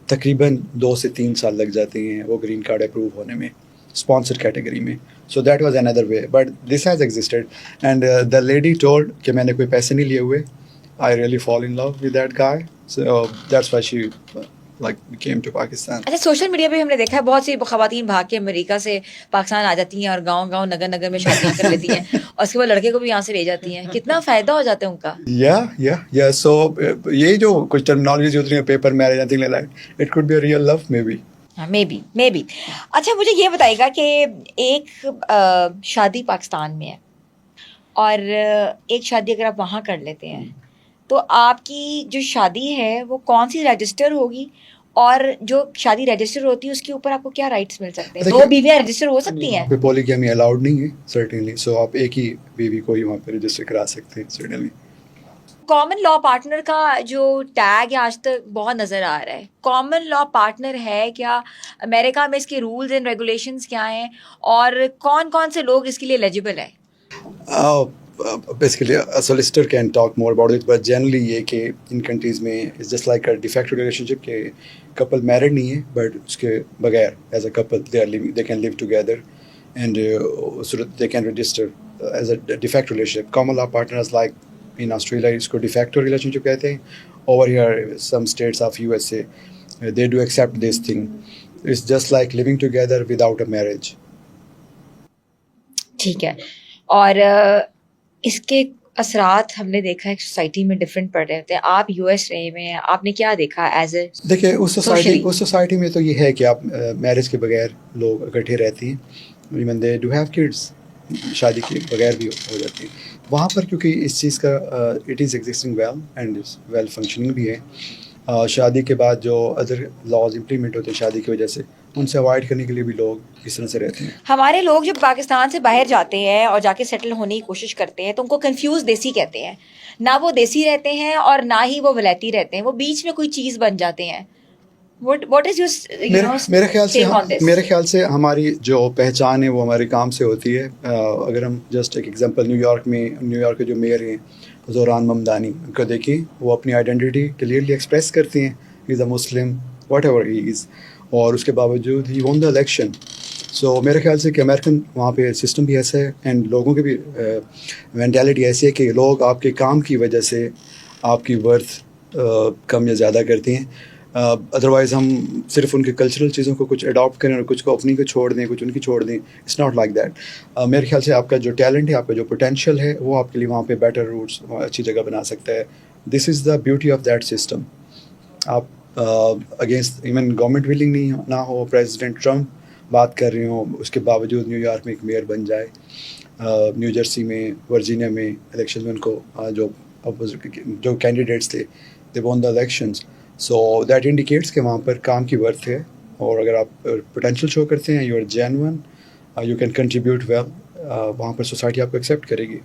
تقریباً 2 سے 3 سال لگ جاتے ہیں وہ گرین کارڈ اپروو ہونے میں اسپانسر کیٹیگری میں. So that was another way but this has existed and the lady told کہ میں نے کوئی پیسے نہیں لیے ہوئے. I really fall in love with that guy, so that's why she came to Pakistan. اچھا سوشل میڈیا پہ ہم نے دیکھا ہے بہت سی خواتین بھاگ کے امریکہ سے پاکستان آ جاتی ہیں اور گاؤں نگر میں شادیاں کر لیتی ہیں اور اس کے بعد لڑکے کو بھی یہاں سے لے جاتی ہیں. کتنا فائدہ ہو جاتا ہے ان کا. Yeah. So یہ جو کچھ ٹرمینالوجی ہوتی ہے paper marriage and thing like that it could be a real love maybe. اچھا مجھے یہ بتائیے گا کہ ایک شادی پاکستان میں ہے اور ایک شادی اگر آپ وہاں کر لیتے ہیں تو آپ کی جو شادی ہے وہ کون سی رجسٹر ہوگی اور جو شادی رجسٹر ہوتی ہے اس کے اوپر آپ کو کیا رائٹس مل سکتے ہیں؟ 2 بیویاں رجسٹر ہو سکتی ہیں؟ پولیگیمی الاؤڈ نہیں ہے سرٹنلی. سو آپ ایک ہی بیوی کو ہی وہاں پہ رجسٹر کرا سکتے ہیں سرٹنلی. کامن لا پارٹنر کا جو ٹیگ ہے آج تک بہت نظر آ رہا ہے. کامن لا پارٹنر ہے کیا امریکہ میں؟ اس کے رولز اینڈ ریگولیشنز کیا ہیں اور کون کون سے لوگ اس کے لیے ایلیجبل ہیں؟ Basically, a solicitor can talk more about it, but generally یہ کہ ان کنٹریز میں it's just like a de facto relationship کہ couple married نہیں ہے but اس کے بغیر as a couple they can live together and so they can register as a de facto relationship. Common law partners like in Australia اس کو de facto relationship کہتے ہیں. Over here some states of USA they do accept this thing. It's just like living together without a marriage. ٹھیک ہے. اور اس کے اثرات ہم نے دیکھا ہے سوسائٹی میں ڈفرینٹ پڑ رہے ہوتے ہیں. آپ یو ایس رہے ہوئے ہیں, آپ نے کیا دیکھا ایز اے؟ دیکھیں اس سوسائٹی میں تو یہ ہے کہ آپ میرج کے بغیر لوگ اکٹھے رہتے ہیں. Even they do have kids, شادی کے بغیر بھی ہو جاتی ہیں. وہاں پر کیونکہ اس چیز کا it is existing well and well functioning بھی ہے. شادی کے بعد جو ادر لاز امپلیمنٹ ہوتے ہیں شادی کی وجہ سے, ان سے اوائڈ کرنے کے لیے بھی لوگ اس طرح سے رہتے ہیں. ہمارے لوگ جب پاکستان سے باہر جاتے ہیں اور جا کے سیٹل ہونے کی کوشش کرتے ہیں تو ان کو کنفیوز دیسی کہتے ہیں. نہ وہ دیسی رہتے ہیں اور نہ ہی وہ ولایتی رہتے ہیں, وہ بیچ میں کوئی چیز بن جاتے ہیں. What is your میرے خیال سے ہماری جو پہچان ہے وہ ہمارے کام سے ہوتی ہے. اگر ہم جسٹ ایک ایگزامپل نیو یارک کے جو میئر ہیں زوران ممدانی, ان کو دیکھیں, وہ اپنی آئیڈینٹی کلیئرلی ایکسپریس کرتی ہیں, ہی از اے مسلم واٹ ایور ہی از, اور اس کے باوجود ہی ون دا الیکشن. سو میرے خیال سے کہ امریکن وہاں پہ سسٹم بھی ایسا ہے اینڈ لوگوں کی بھی مینٹیلٹی ایسی ہے کہ لوگ آپ کے کام کی وجہ سے آپ کی ورتھ کم یا زیادہ کرتے ہیں. ادروائز ہم صرف ان کے کلچرل چیزوں کو کچھ اڈاپٹ کریں اور کچھ کو اپنی کو چھوڑ دیں, کچھ ان کی چھوڑ دیں. It's not like that. میرے خیال سے آپ کا جو ٹیلنٹ ہے, آپ کا جو پوٹینشیل ہے, وہ آپ کے لیے وہاں پہ بیٹر روٹس, اچھی جگہ بنا سکتا ہے. This is the beauty of that system. آپ اگینسٹ ایون گورنمنٹ ولنگ نہیں نہ ہو, پریزیڈنٹ ٹرمپ بات کر رہے ہوں, اس کے باوجود نیو یارک میں ایک میئر بن جائے. نیو جرسی میں, ورجینیا میں الیکشن میں ان کو جو کینڈیڈیٹس تھے دے وون دا الیکشنز. سو دیٹ انڈیکیٹس کہ وہاں پر کام کی ورتھ ہے, اور اگر آپ پوٹینشیل شو کرتے ہیں, you are genuine, you can contribute well, وہاں پر سوسائٹی آپ کو ایکسیپٹ کرے گی.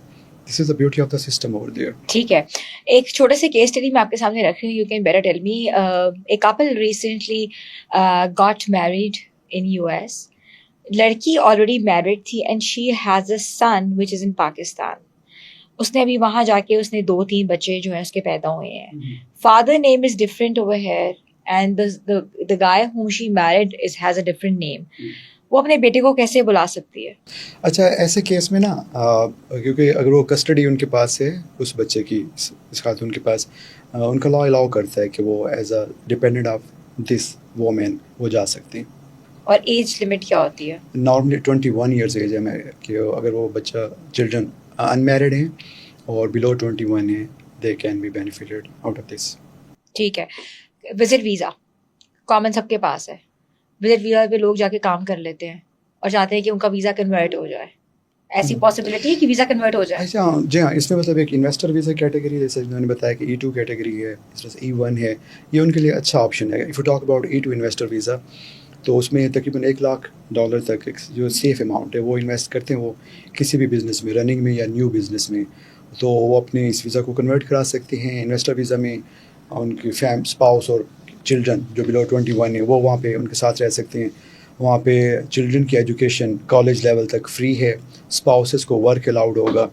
This is the beauty of the system over there. ٹھیک ہے, ایک چھوٹے سے کیس اسٹڈی میں آپ کے سامنے رکھ رہی ہوں. You can better tell me. A Kapil recently got married in U S. لڑکی آلریڈی میرڈ تھی اینڈ شی ہیز اے سن وچ از ان پاکستان. اس نے ابھی وہاں جا کے اس نے 2-3 بچے جو ہیں اس کے پیدا ہوئے ہیں. Father name is different over here and the guy whom she married has a different name. وہ اپنے بیٹے کو کیسے بلا سکتی ہے؟ اچھا, ایسے کیس میں نا, کیونکہ اگر وہ کسٹڈی ان کے پاس ہے اس بچے کی, اس خاتون کے پاس, ان کا لا الاؤ کرتا ہے کہ وہ as a dependent of this women وہ جا سکتی ہیں. اور ایج لمٹ کیا ہوتی ہے؟ نارملی 21 ایئرس ایج ہے کہ اگر وہ بچہ چلڈرن انمیرڈ ہیں اور بلو 21 ہیں, they can be benefited out of this. ٹھیک ہے. وزٹ ویزا کامن سب کے پاس ہے. وزٹ ویزا پہ لوگ جا کے کام کر لیتے ہیں اور چاہتے ہیں کہ ان کا ویزا کنورٹ ہو جائے. ایسی پاسبلٹی ہے کہ ویزا کنورٹ ہو جائے؟ جی ہاں, اس میں مطلب ایک انویسٹر ویزا کیٹیگری, جیسے انہوں نے بتایا کہ E2 کیٹیگری ہے, اس طرح سے E1 ہے, یہ ان کے لیے اچھا آپشن ہے. If you talk about E2 investor visa, تو اس میں تقریباً $1 لاکھ تک جو سیف اماؤنٹ ہے وہ انویسٹ کرتے ہیں وہ کسی بھی بزنس میں, رننگ میں یا نیو بزنس میں, تو وہ اپنے اس ویزا کو کنورٹ کرا سکتے ہیں. انویسٹر ویزا میں ان کی اسپاؤس اور چلڈرن جو بلو 21 ہیں وہ وہاں پہ ان کے ساتھ رہ سکتے ہیں. وہاں پہ چلڈرن کی ایجوکیشن کالج لیول تک فری ہے, اسپاؤسز کو ورک الاؤڈ ہوگا,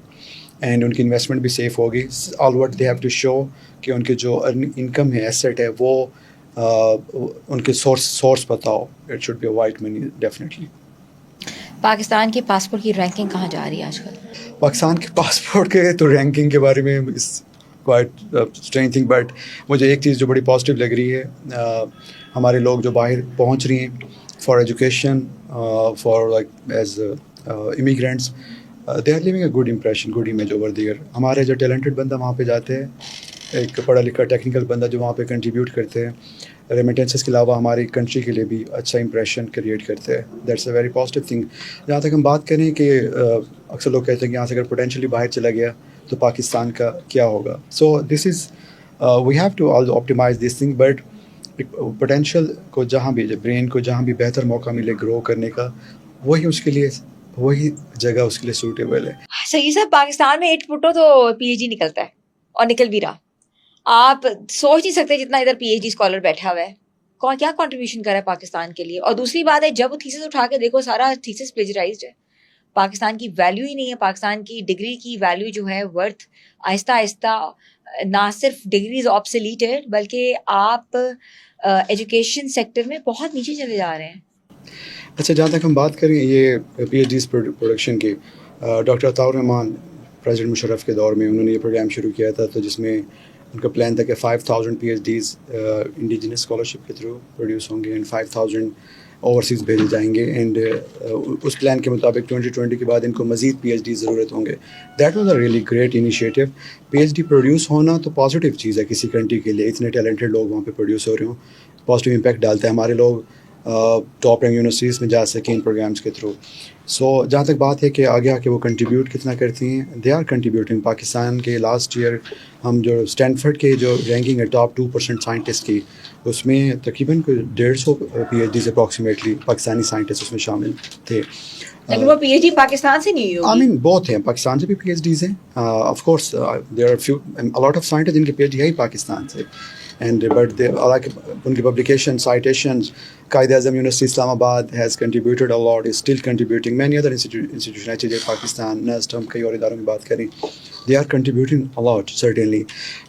اینڈ ان کی انویسٹمنٹ بھی سیف ہوگی. All what they have to show کہ ان کے جو انکم ہے, ایسیٹ ہے, وہ ان کے سورس پتہ ہو. It should be a white money definitely. Pakistan کے پاسپورٹ کی رینکنگ کہاں جا رہی ہے آج کل؟ پاکستان کے پاسپورٹ کے تو رینکنگ کے بارے میں کوائٹ اسٹرینج تھنگ, بٹ مجھے ایک چیز جو بڑی پازیٹیو لگ رہی ہے, ہمارے لوگ جو باہر پہنچ رہی ہیں for education, for like as immigrants, they are leaving a good impression, good image over there. ہمارے جو ٹیلنٹڈ بندہ وہاں پہ جاتے ہیں, ایک پڑھا لکھا ٹیکنیکل بندہ جو وہاں پہ کنٹریبیوٹ کرتے ہیں, ریمیٹنسز کے علاوہ ہماری کنٹری کے لیے بھی اچھا امپریشن کریٹ کرتے ہیں. That's a very positive thing. جہاں تک ہم بات کریں کہ اکثر لوگ کہتے ہیں کہ یہاں سے اگر پوٹینشلی باہر چلا گیا تو پاکستان کا کیا ہوگا. So this is we have to also optimise this thing, but potential کو جہاں بھی, برین کو جہاں بھی بہتر موقع ملے گرو کرنے کا, وہی اس کے لیے, وہی جگہ اس کے لیے سوٹیبل ہے. صحیح صاحب, پاکستان میں 8 پٹو تو PhD نکلتا ہے. اور نکل بھی رہا. آپ سوچ نہیں سکتے جتنا ادھر پی ایچ ڈی اسکالر بیٹھا ہوا ہے کیا کنٹریبیوشن کر رہا ہے پاکستان کے لیے. اور دوسری بات ہے جب وہ تھیسس اٹھا کے دیکھو سارا تھیسس پلیجرائزڈ ہے. پاکستان کی ویلیو ہی نہیں ہے. پاکستان کی ڈگری کی ویلیو جو ہے ورتھ آہستہ آہستہ نہ صرف ڈگریز آبسلیٹڈ بلکہ آپ ایجوکیشن سیکٹر میں بہت نیچے چلے جا رہے ہیں. اچھا جہاں تک ہم بات کریں یہ پی ایچ ڈیز پروڈکشن کی، ڈاکٹر عطاء الرحمان پریزیڈنٹ مشرف کے دور میں انہوں نے یہ پروگرام شروع کیا تھا، تو جس میں ان کا پلان تھا کہ 5000 P H Ds indigenous scholarship کے تھرو پروڈیوس ہوں گے اینڈ 5000 اوورسیز بھیجے جائیں گے. اینڈ اس پلان کے مطابق 2020 کے بعد ان کو مزید پی ایچ ڈی ضرورت ہوں گے. That was a really great initiative. P H D produce ہونا تو پازیٹیو چیز ہے کسی کنٹری کے لیے. اتنے ٹیلنٹڈ لوگ وہاں پہ پروڈیوس ہو رہے ہوں، پازیٹیو امپیکٹ ڈالتا ہے. ہمارے لوگ ٹاپ رینک یونیورسٹیز میں جا سکیں ان پروگرامس کے تھرو. سو جہاں تک بات ہے کہ آگے آ کے وہ کنٹریبیوٹ کتنا کرتی ہیں، دے آر کنٹریبیوٹنگ. پاکستان کے لاسٹ ایئر ہم جو اسٹینفرڈ کے جو رینکنگ ہے ٹاپ 2% سائنٹسٹ کی، اس میں تقریباً 150 P H Ds approximately Pakistani scientist اس میں شامل تھے. لیکن وہ پی ایچ ڈی پاکستان سے نہیں ہوگی. آئی مین بہت ہیں، پاکستان سے بھی پی ایچ ڈیز ہیں. Of course there are few lot of scientist جن کی پی ایچ ڈی ہے ہی پاکستان سے. اینڈ بٹ ان کی publication سائٹیشنز، Quaid Azam university Islamabad has contributed a lot, is still contributing. Many other institution H Pakistan, NUST, ہم کئی اور اداروں کی بات کریں، they are contributing a lot certainly.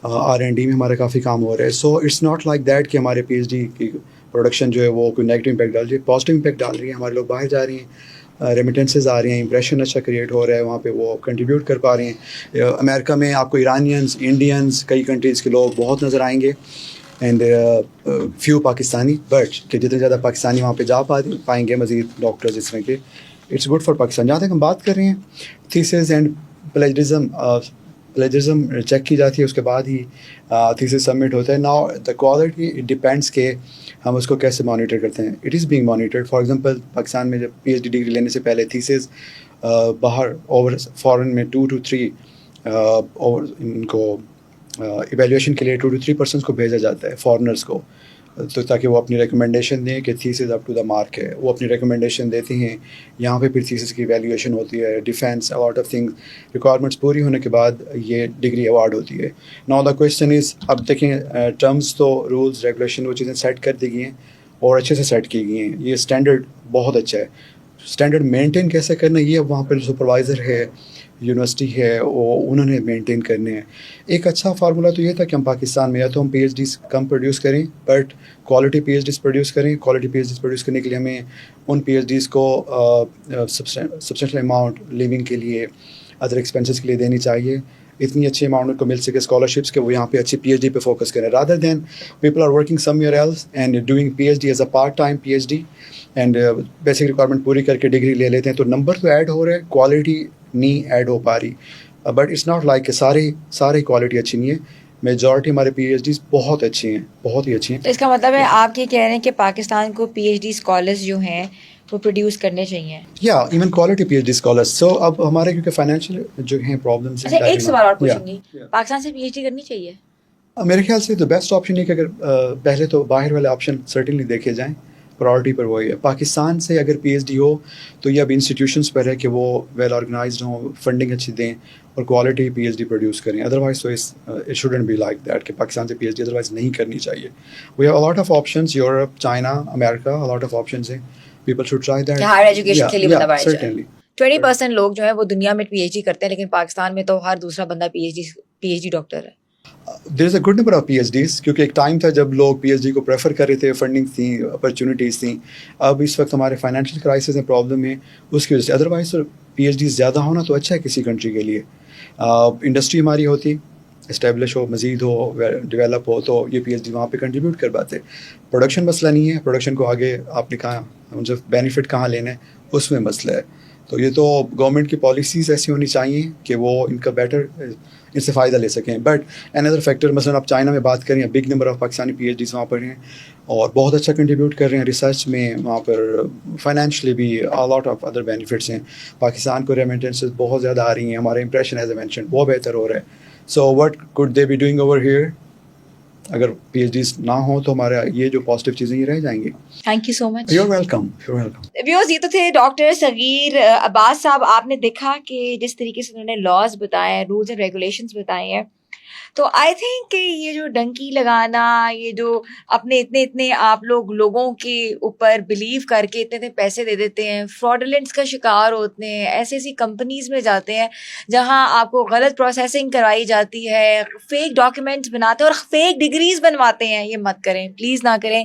R&D میں ہمارا کافی کام ہو رہا ہے. So it's not like that کہ ہمارے پی ایچ ڈی کی پروڈکشن جو ہے وہ کوئی نیگیٹو امپیکٹ ڈال رہی ہے، پازیٹیو امپیکٹ ڈال رہی ہے. ہمارے لوگ باہر جا رہے ہیں، ریمیٹنسز آ رہے ہیں، امپریشن اچھا کریٹ ہو رہا ہے وہاں پہ، وہ کنٹریبیوٹ کر پا رہے ہیں. امریکہ میں آپ کو ایرانینس، انڈینس، کئی کنٹریز کے لوگ بہت نظر آئیں گے. اینڈ فیو پاکستانی، بٹ کہ جتنے زیادہ پاکستانی وہاں پہ جا پائیں گے مزید ڈاکٹرز اس طرح کے، اٹس گڈ فار پاکستان. جہاں تک ہم بات کر رہے ہیں تھیسز اینڈ پلیجرزم چیک کی جاتی ہے، اس کے بعد ہی تھیسز سبمٹ ہوتا ہے. Now the quality it depends کہ ہم اس کو کیسے مانیٹر کرتے ہیں. It is being monitored. For example Pakistan میں جب پی ایچ ڈی ڈگری لینے سے پہلے تھیسز باہر فارن میں 2 to 3 ان کو ایویلیویشن کے لیے 2 to 3% کو بھیجا جاتا ہے فارنرس کو، تو تاکہ وہ اپنی ریکمنڈیشن دیں کہ thesis up to the mark ہے. وہ اپنی ریکمنڈیشن دیتے ہیں، یہاں پہ پھر تھیسز کی ایویلیویشن ہوتی ہے، defence, lot of things, requirements پوری ہونے کے بعد یہ ڈگری ایوارڈ ہوتی ہے. ناؤ دا کویشچن از، اب دیکھیں ٹرمز تو رولز ریگولیشن وہ چیزیں سیٹ کر دی گئی ہیں اور اچھے سے سیٹ کی گئی ہیں. یہ اسٹینڈرڈ بہت اچھا ہے. اسٹینڈرڈ مینٹین کیسے کرنا یہ اب وہاں پر سپروائزر ہے، یونیورسٹی ہے، وہ انہوں نے مینٹین کرنے ہیں. ایک اچھا فارمولہ تو یہ تھا کہ ہم پاکستان میں یا تو ہم پی ایچ ڈیز کم پروڈیوس کریں but quality P H Ds produce کریں. Quality P H Ds produce کرنے کے لیے ہمیں ان پی ایچ ڈیز کو سبسٹینشل اماؤنٹ لیونگ کے لیے، ادر ایکسپینسز کے لیے دینی چاہیے. اتنی اچھی اماؤنٹ کو مل سکے اسکالرشپس کہ وہ یہاں پہ اچھی پی ایچ ڈی پہ فوکس کریں، rather than people are working somewhere else and doing P H D as a part time P H D and basic requirement پوری کر کے ڈگری لے لیتے ہیں. تو نمبر تو ایڈ ہو رہا ہے، کوالٹی نہیں ایڈ ہو پا رہی. بٹ اٹس ناٹ لائک کہ ساری کوالٹی اچھی نہیں ہے. میجورٹی ہمارے پی ایچ ڈیز بہت اچھی ہیں، بہت ہی اچھی ہیں. تو اس کا مطلب ہے آپ یہ کہہ رہے ہیں کہ پاکستان کو پی ایچ ڈی اسکالرس جو ہیں وہ پروڈیوس کرنے چاہیے. یا even quality P H D scholars. So اب ہمارے کیونکہ فائنینشیل جو ہیں پرابلمس ہیں. اچھا ایک سوال اور پوچھیں گی، پاکستان سے پی ایچ ڈی کرنی چاہیے؟ میرے خیال سے تو بیسٹ آپشن ہے کہ اگر پہلے تو باہر والے آپشن سرٹنلی دیکھے جائیں، پرائورٹی پر وہی ہے. پاکستان سے اگر پی ایچ ڈی ہو تو یہ اب انسٹیٹیوشنس پر ہے کہ وہ ویل آرگنائزڈ ہوں، فنڈنگ اچھی دیں اور quality P H D produce کریں. ادروائز تو it shouldn't be like that کہ پاکستان سے پی ایچ ڈی ادروائز نہیں کرنی چاہیے. We have a lot of options, Europe, China, America, a lot of options ہیں. People should try that. Higher education کے لیے بندہ باہر جائے. سرٹنلی 20% لوگ جو ہے وہ دنیا میں پی ایچ ڈی کرتے ہیں، لیکن پاکستان میں تو ہر دوسرا بندہ پی ایچ ڈی ڈاکٹر ہے. There is a good number of P H Ds, کیونکہ ایک ٹائم تھا جب لوگ پی ایچ ڈی کو پریفر کر رہے تھے، فنڈنگ تھیں، اپرچونیٹیز تھیں. اب اس وقت ہمارے فائنینشیل کرائسس ہیں، پرابلم ہے، اس کی وجہ سے. ادروائز تو پی ایچ ڈیز زیادہ ہونا تو اچھا ہے کسی کنٹری کے لیے. انڈسٹری ہماری ہوتی، اسٹیبلش ہو، مزید ہو، ڈیولپ ہو، تو یہ پی ایچ ڈی وہاں پہ کنٹریبیوٹ کر پاتے. پروڈکشن مسئلہ نہیں ہے، پروڈکشن کو آگے آپ نے کہا ان سے بینیفٹ کہاں لینا ہے، اس میں مسئلہ ہے. تو یہ تو گورنمنٹ کی پالیسیز ایسی ہونی چاہیے کہ وہ ان کا بیٹر اس سے فائدہ لے سکیں. بٹ این ادر فیکٹر، مثلاً آپ چائنا میں بات کریں، big number of Pakistani P H Ds وہاں پر ہیں اور بہت اچھا کنٹریبیوٹ کر رہے ہیں ریسرچ میں. وہاں پر فائنینشلی بھی لاٹ آف ادر بینیفٹس ہیں. پاکستان کو ریمیٹنسز بہت زیادہ آ رہی ہیں، ہمارا امپریشن ایز اے مینشن بہت بہتر ہو رہا ہے. So what could they be doing over here? اگر پی ایچ ڈیز نہ ہوں تو ہمارا یہ جو پازیٹیو چیزیں یہ رہ جائیں گی. Thank you so much. You are welcome. You are welcome. Viewers, یہ تو تھے ڈاکٹر صغیر عباس صاحب. آپ نے دیکھا کہ جس طریقے سے انہوں نے لاز بتائے ہیں، رولز اینڈ ریگولیشنز بتائے ہیں، تو آئی تھنک کہ یہ جو ڈنکی لگانا، یہ جو اپنے اتنے آپ لوگوں کے اوپر بلیو کر کے اتنے پیسے دے دیتے ہیں، فراڈولنٹس کا شکار ہوتے ہیں، ایسی کمپنیز میں جاتے ہیں جہاں آپ کو غلط پروسیسنگ کروائی جاتی ہے، فیک ڈاکیومنٹس بناتے ہیں اور فیک ڈگریز بنواتے ہیں. یہ مت کریں پلیز، نہ کریں.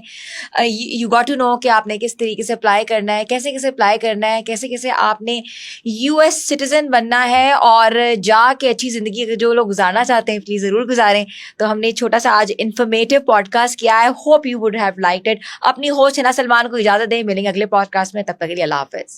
یو گاٹ ٹو نو کہ آپ نے کس طریقے سے اپلائی کرنا ہے، کیسے اپلائی کرنا ہے، کیسے آپ نے یو ایس سٹیزن بننا ہے، اور جا کے اچھی زندگی جو لوگ گزارنا چاہتے ہیں پلیز ضرور گزاریں. تو ہم نے چھوٹا سا آج انفارمیٹیو پوڈ کاسٹ کیا ہے. Hope you would have liked it. اپنی ہوسٹ حنا سلمان کو اجازت دیں، ملیں گے اگلے پوڈ کاسٹ میں. تب تک کے لیے اللہ حافظ.